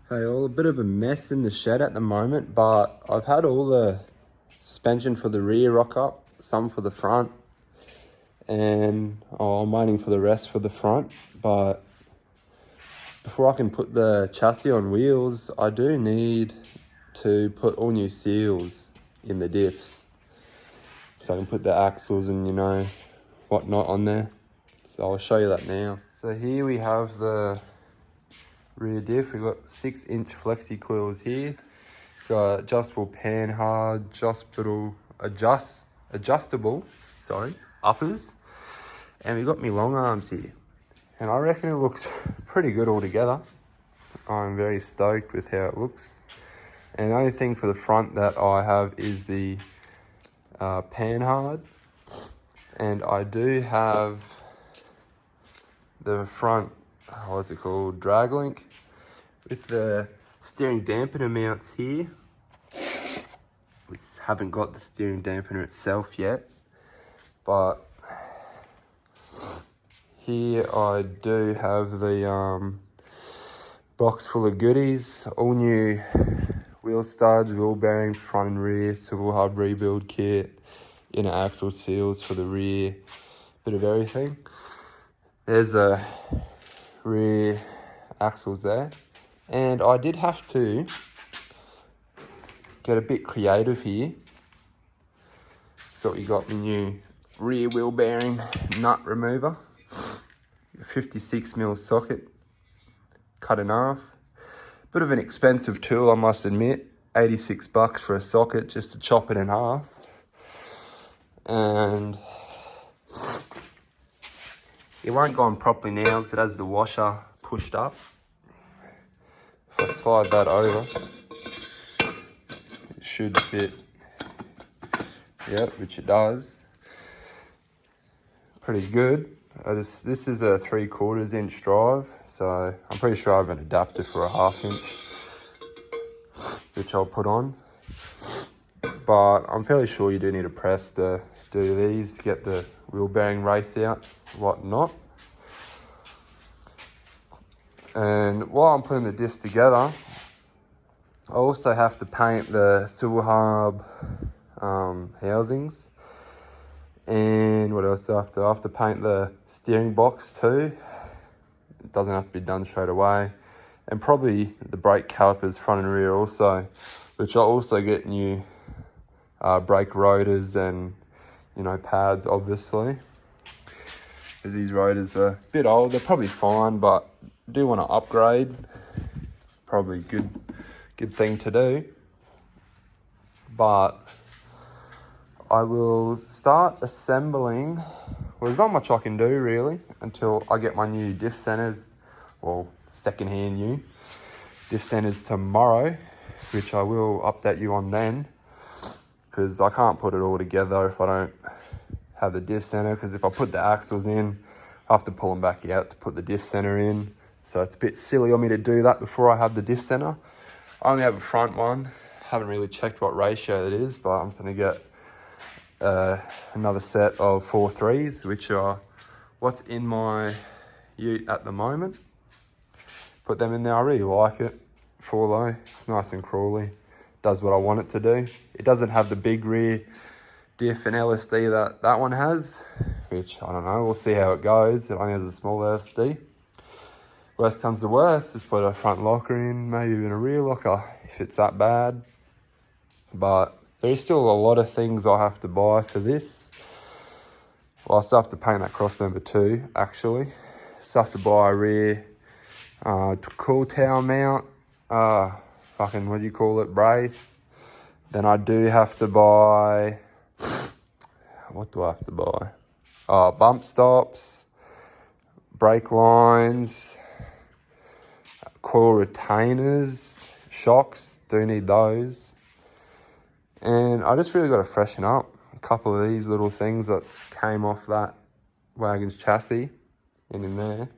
Hey, all a bit of a mess in the shed at the moment, but I've had all the suspension for the rear rock up, some for the front, and I'm waiting for the rest for the front. But before I can put the chassis on wheels, I do need to put all new seals in the diffs, so I can put the axles and whatnot on there. So I'll show you that now. So here we have the rear diff. We've got 6-inch flexi coils here. Got adjustable panhard, adjustable uppers, and we've got me long arms here. And I reckon it looks pretty good altogether. I'm very stoked with how it looks. And the only thing for the front that I have is the panhard, and I do have the front, what's it called, drag link with the steering dampener mounts here. We haven't got the steering dampener itself yet, but here I do have the box full of goodies, all new wheel studs, wheel bearings, front and rear, swivel hub rebuild kit, inner axle seals for the rear, bit of everything. There's the rear axles there, and I did have to get a bit creative here. So we got the new rear wheel bearing nut remover, 56mm socket, cut in half. Bit of an expensive tool, I must admit. $86 for a socket just to chop it in half. And it won't go on properly now because it has the washer pushed up. If I slide that over, it should fit. Yep, which it does. Pretty good. This is a 3/4 inch drive, so I'm pretty sure I have an adapter for a 1/2 inch, which I'll put on. But I'm fairly sure you do need a press to do these, to get the wheel bearing race out, whatnot. And while I'm putting the diffs together, I also have to paint the swivel hub housings. And what else do I have to? I have to paint the steering box too. It doesn't have to be done straight away. And probably the brake calipers front and rear also, which I'll also get new brake rotors and pads, obviously, because these rotors are a bit old. They're probably fine, but do want to upgrade. Probably good thing to do. But I will start assembling. Well, there's not much I can do really until I get my new diff centers, well, second-hand new diff centers tomorrow, which I will update you on then, because I can't put it all together if I don't have the diff center, because if I put the axles in, I have to pull them back out to put the diff center in. So it's a bit silly of me to do that before I have the diff center. I only have a front one. Haven't really checked what ratio it is, but I'm just going to get another set of 4.3s, which are what's in my ute at the moment. Put them in there. I really like it. 4-low. It's nice and crawly. Does what I want it to do. It doesn't have the big rear diff and LSD that one has, which I don't know. We'll see how it goes. It only has a small LSD. Worst comes to worst, just put a front locker in, maybe even a rear locker if it's that bad. But there is still a lot of things I have to buy for this. Well, I still have to paint that cross member too, actually. Still have to buy a rear cool tower mount, what do you call it, brace. Then I do have to buy, what do I have to buy? Bump stops, brake lines, coil retainers, shocks, do need those. And I just really got to freshen up a couple of these little things that came off that wagon's chassis and in there.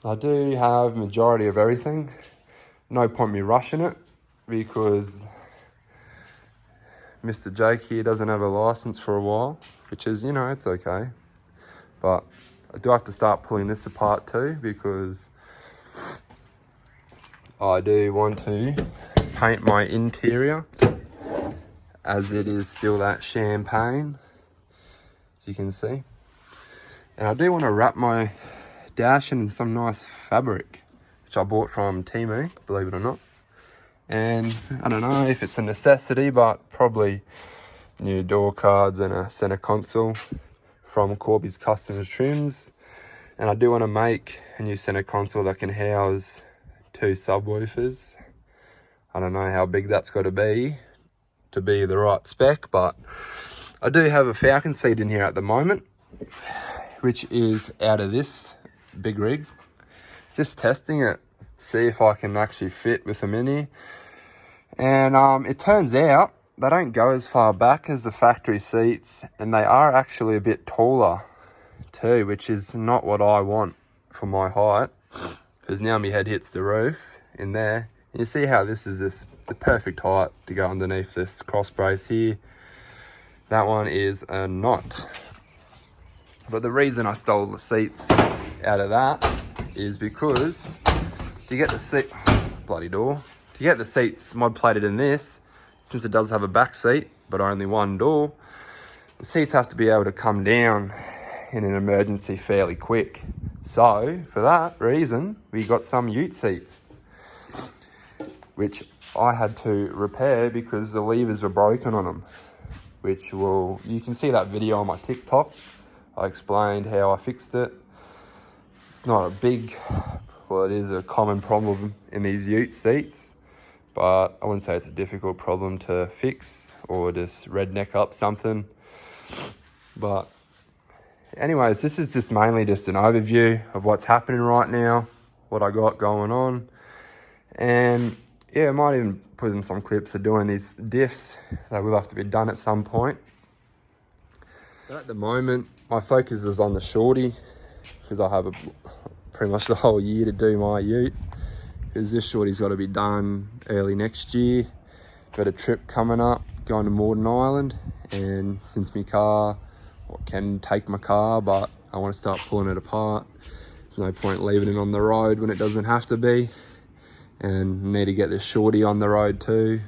I do have majority of everything. No point me rushing it because Mr. Jake here doesn't have a license for a while, which is, it's okay. But I do have to start pulling this apart too, because I do want to paint my interior, as it is still that champagne, as you can see. And I do want to wrap my dash in some nice fabric, which I bought from Temu, believe it or not. And I don't know if it's a necessity, but probably new door cards and a center console from Corby's Custom Trims. And I do want to make a new center console that can house 2 subwoofers. I don't know how big that's got to be the right spec, but I do have a Falcon seat in here at the moment, which is out of this big rig. Just testing it, see if I can actually fit with the Mini. And it turns out they don't go as far back as the factory seats, and they are actually a bit taller too, which is not what I want for my height, because now my head hits the roof in there. You see how this is the perfect height to go underneath this cross brace here. That one is a knot. But the reason I stole the seats out of that is because to get the seat, bloody door, to get the seats mod plated in this, since it does have a back seat but only one door, the seats have to be able to come down in an emergency fairly quick. So for that reason, we got some ute seats, which I had to repair because the levers were broken on them, which you can see that video on my TikTok. I explained how I fixed it. It's not a big, well, it is a common problem in these ute seats, but I wouldn't say it's a difficult problem to fix or just redneck up something. But anyways, this is just mainly just an overview of what's happening right now, what I got going on. And yeah, I might even put in some clips of doing these diffs that will have to be done at some point. But at the moment, my focus is on the shorty, because I have pretty much the whole year to do my ute, because this shorty's got to be done early next year. Got a trip coming up, going to Moreton Island, and since my car, can take my car, but I want to start pulling it apart. There's no point leaving it on the road when it doesn't have to be. And need to get this shorty on the road too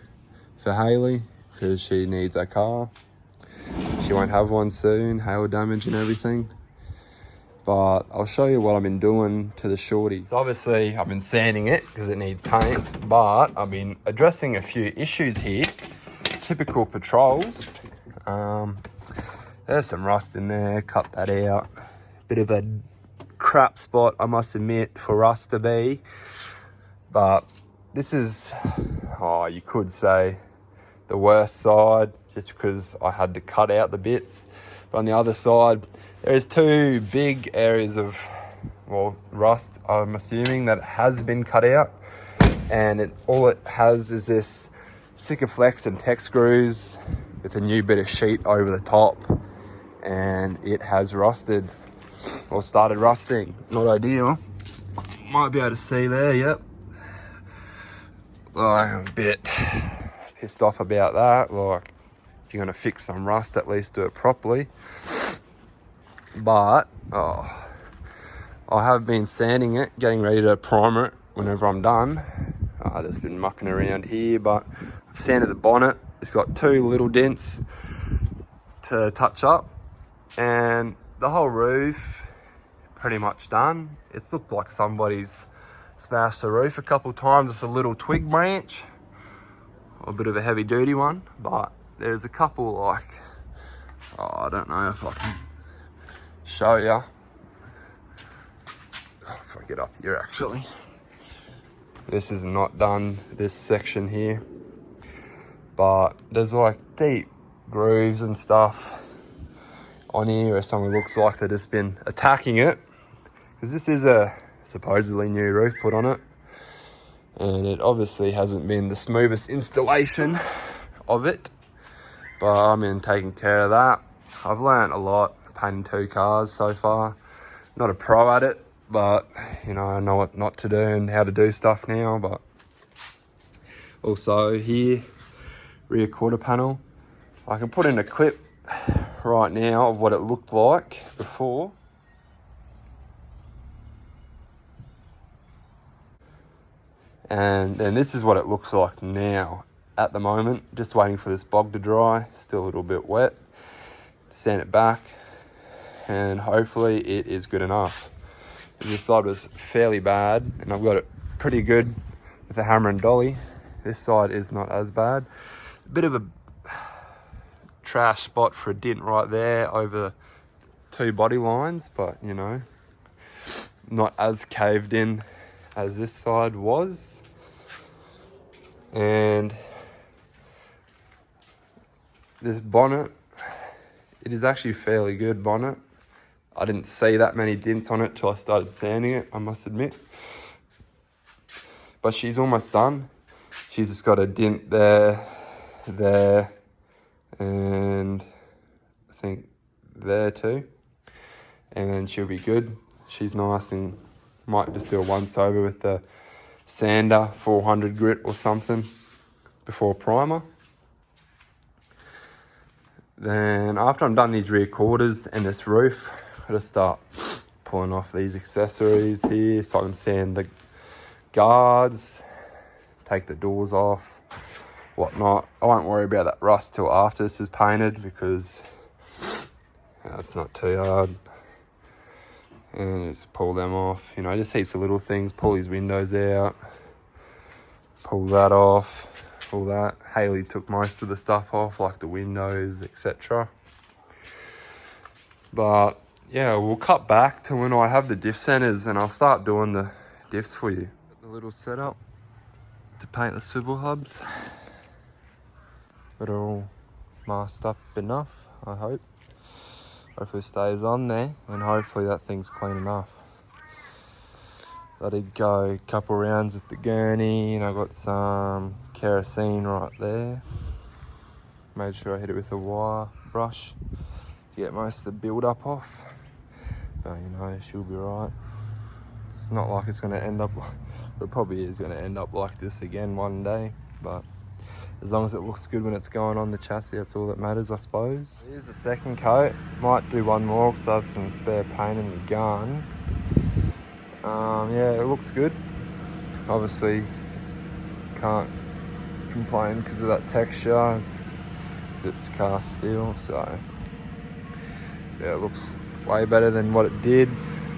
for Hayley, because she needs a car. She won't have one soon, hail damage and everything. But I'll show you what I've been doing to the shorty. So obviously I've been sanding it because it needs paint, but I've been addressing a few issues here. Typical patrols. There's some rust in there, cut that out. Bit of a crap spot, I must admit, for rust to be. But this is, you could say, the worst side, just because I had to cut out the bits. But on the other side, there's 2 big areas of, well, rust, I'm assuming, that has been cut out. And all it has is this Sikaflex and tech screws with a new bit of sheet over the top. And it has rusted, or started rusting. Not ideal. Might be able to see there, yep. Like, I'm a bit pissed off about that. Like, if you're going to fix some rust, at least do it properly. But, I have been sanding it, getting ready to primer it whenever I'm done. I've just been mucking around here, but I've sanded the bonnet. It's got 2 little dents to touch up. And the whole roof, pretty much done. It's looked like somebody's smashed the roof a couple times with a little twig branch, or a bit of a heavy duty one, but there's a couple, like, I don't know if I can show you. If I get up here, actually. This is not done, this section here, but there's like deep grooves and stuff on here where someone looks like they've just been attacking it, because this is a supposedly new roof put on it, and it obviously hasn't been the smoothest installation of it, but I've been taking care of that. I've learnt a lot painting 2 cars so far. Not a pro at it, but you know, I know what not to do and how to do stuff now. But also here, rear quarter panel, I can put in a clip right now of what it looked like before. And then this is what it looks like now at the moment. Just waiting for this bog to dry, still a little bit wet. Sand it back and hopefully it is good enough. This side was fairly bad and I've got it pretty good with the hammer and dolly. This side is not as bad. A bit of a trash spot for a dint right there over 2 body lines, but you know, not as caved in as this side was. And this bonnet, it is actually fairly good bonnet. I didn't see that many dints on it till I started sanding it, I must admit. But she's almost done. She's just got a dint there, and I think there too. And then she'll be good. She's nice, and might just do a once over with the sander 400 grit or something before primer. Then after I'm done these rear quarters and this roof, I just start pulling off these accessories here so I can sand the guards, take the doors off, whatnot. I won't worry about that rust till after this is painted because it's not too hard. And just pull them off, you know, just heaps of little things. Pull these windows out, pull that off, all that. Haley took most of the stuff off, like the windows, etc. But yeah, we'll cut back to when I have the diff centers and I'll start doing the diffs for you. The little setup to paint the swivel hubs. Got it all masked up enough, I hope. Hopefully it stays on there and hopefully that thing's clean enough. I did go a couple rounds with the gurney and I got some kerosene right there. Made sure I hit it with a wire brush to get most of the build up off. But you know, she'll be right. It's not like it's going to end up, it probably is going to end up like this again one day, but as long as it looks good when it's going on the chassis, that's all that matters, I suppose. Here's the second coat. Might do one more because I have some spare paint in the gun. Yeah, it looks good. Obviously, can't complain because of that texture. It's cast steel, so yeah, it looks way better than what it did.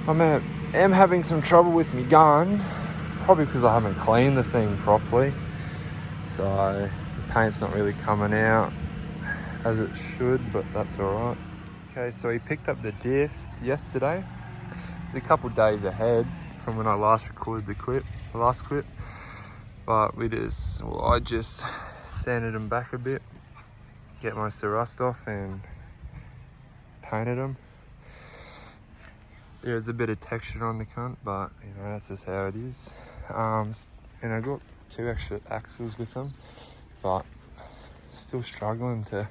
I am having some trouble with my gun, probably because I haven't cleaned the thing properly. So the paint's not really coming out as it should, but that's all right. Okay, so we picked up the diffs yesterday. It's a couple days ahead from when I last recorded the last clip. But I just sanded them back a bit, get most of the rust off and painted them. There's a bit of texture on the cunt, but you know, that's just how it is. And I got 2 extra axles with them, but still struggling to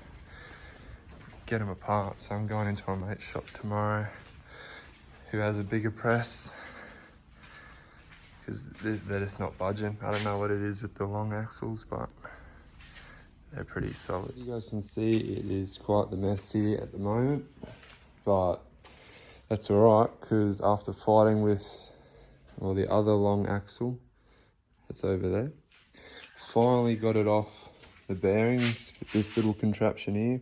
get them apart. So I'm going into my mate's shop tomorrow who has a bigger press because they're just not budging. I don't know what it is with the long axles, but they're pretty solid. As you guys can see, it is quite the mess here at the moment, but that's all right because after fighting with the other long axle that's over there, finally got it off the bearings with this little contraption here.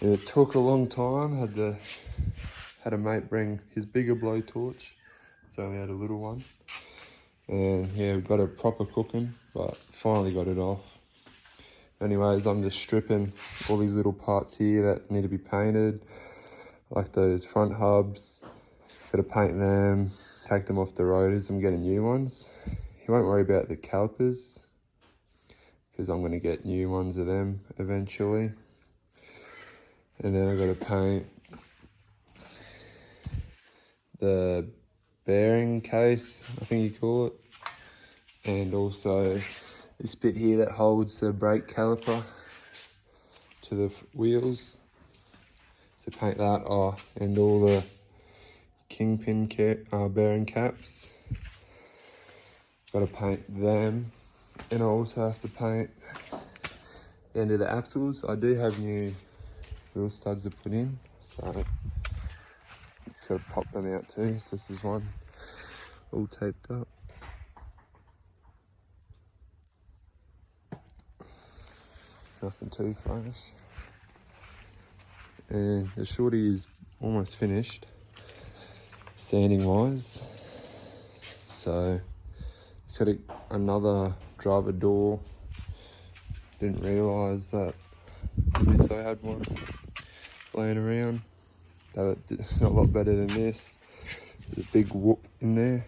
It took a long time. Had a mate bring his bigger blowtorch. It's only had a little one. And yeah, we got it proper cooking, but finally got it off. Anyways, I'm just stripping all these little parts here that need to be painted, like those front hubs. Got to paint them, take them off the rotors. I'm getting new ones. You won't worry about the calipers because I'm going to get new ones of them eventually. And then I've got to paint the bearing case, I think you call it, and also this bit here that holds the brake caliper to the wheels. So paint that off, and all the kingpin bearing caps. Got to paint them, and I also have to paint the end of the axles. I do have new wheel studs to put in, so just got to pop them out too. So this is one all taped up. Nothing too fresh. And the shorty is almost finished, sanding wise. So it's got another driver door. Didn't realise that I had one laying around. That was a lot better than this. There's a big whoop in there.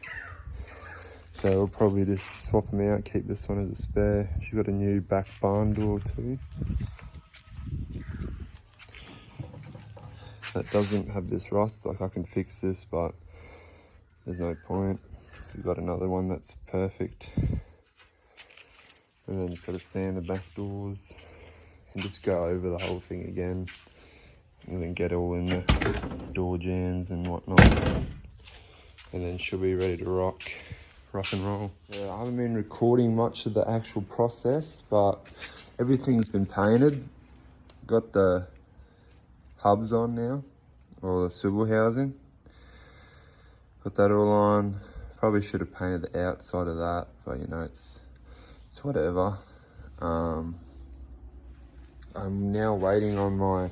So we'll probably just swap them out, keep this one as a spare. She's got a new back barn door too. That doesn't have this rust, like I can fix this, but there's no point. We've got another one that's perfect. And then just got to sand the back doors and just go over the whole thing again. And then get all in the door jams and whatnot. And then she'll be ready to rock and roll. Yeah, I haven't been recording much of the actual process, but everything's been painted. Got the hubs on now, or the swivel housing. Got that all on. Probably should have painted the outside of that, but you know, it's whatever. I'm now waiting on my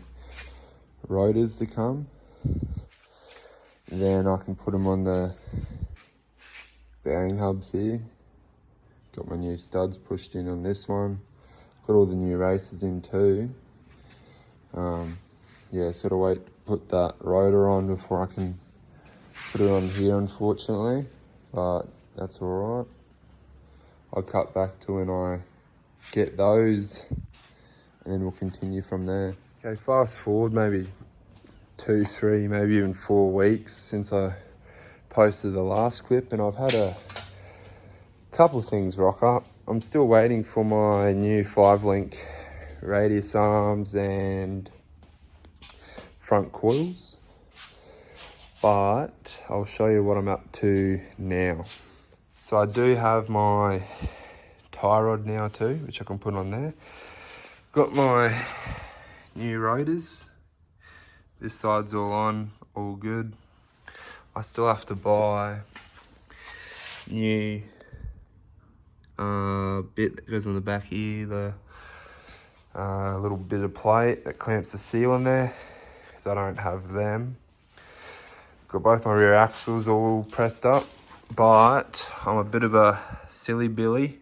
rotors to come. Then I can put them on the bearing hubs here. Got my new studs pushed in on this one. Got all the new races in too. Yeah, sort of wait to put that rotor on before I can put it on here, unfortunately, but that's all right. I'll cut back to when I get those and then we'll continue from there. Okay, fast forward maybe 2, 3, maybe even 4 weeks since I posted the last clip, and I've had a couple of things rock up. I'm still waiting for my new 5-link radius arms and front coils, but I'll show you what I'm up to now. So I do have my tie rod now too, which I can put on there. Got my new rotors. This side's all on, all good. I still have to buy new bit that goes on the back here, the little bit of plate that clamps the seal in there, because I don't have them. Got both my rear axles all pressed up, but I'm a bit of a silly Billy.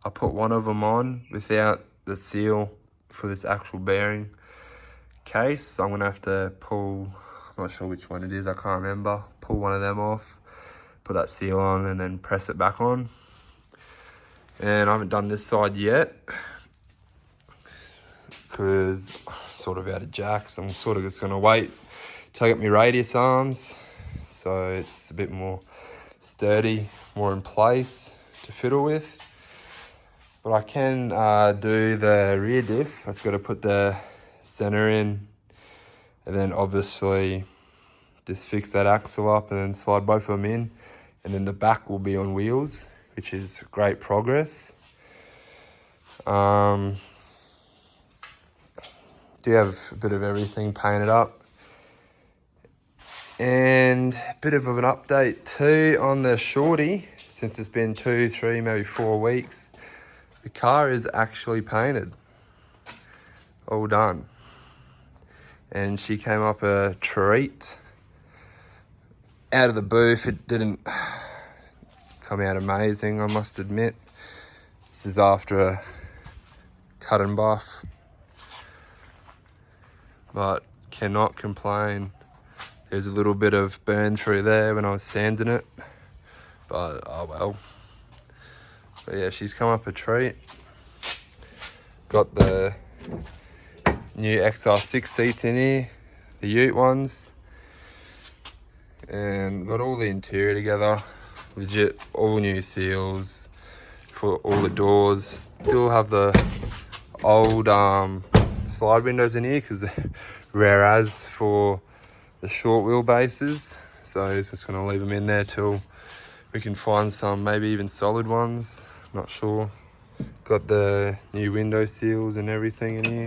I put one of them on without the seal for this actual bearing case, so I'm gonna have to pull, I'm not sure which one it is, I can't remember, pull one of them off, put that seal on and then press it back on. And I haven't done this side yet because I'm sort of out of jacks. I'm sort of just gonna wait till I get my radius arms so it's a bit more sturdy, more in place to fiddle with. But I can do the rear diff. I just got to put the center in and then obviously just fix that axle up and then slide both of them in, and then the back will be on wheels, which is great progress. Do have a bit of everything painted up, and a bit of an update too on the shorty. Since it's been 2, 3, maybe 4 weeks, the car is actually painted, all done. And she came up a treat. Out of the booth, it didn't come out amazing, I must admit. This is after a cut and buff, but cannot complain. There's a little bit of burn through there when I was sanding it, but oh well. But yeah, she's come up a treat. Got the new XR6 seats in here, the Ute ones, and got all the interior together. Legit all new seals for all the doors. Still have the old slide windows in here because they're rare as for the short wheelbases, so I'm just going to leave them in there till we can find some, maybe even solid ones, not sure. Got the new window seals and everything in here,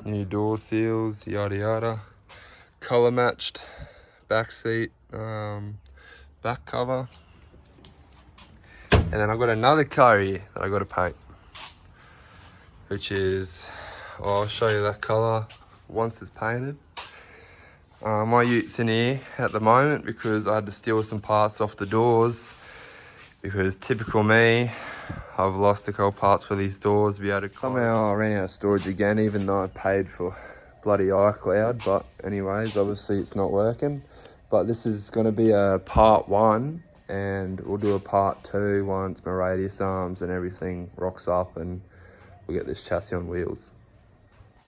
new door seals, yada yada. Colour matched back seat, back cover, and then I've got another car here that I got to paint. which is, I'll show you that colour once it's painted. My ute's in here at the moment because I had to steal some parts off the doors, because typical me, I've lost a couple parts for these doors. Somehow I ran out of storage again, even though I paid for bloody iCloud. But anyways, obviously it's not working. But this is going to be a part 1, and we'll do a part 2 once my radius arms and everything rocks up and we'll get this chassis on wheels.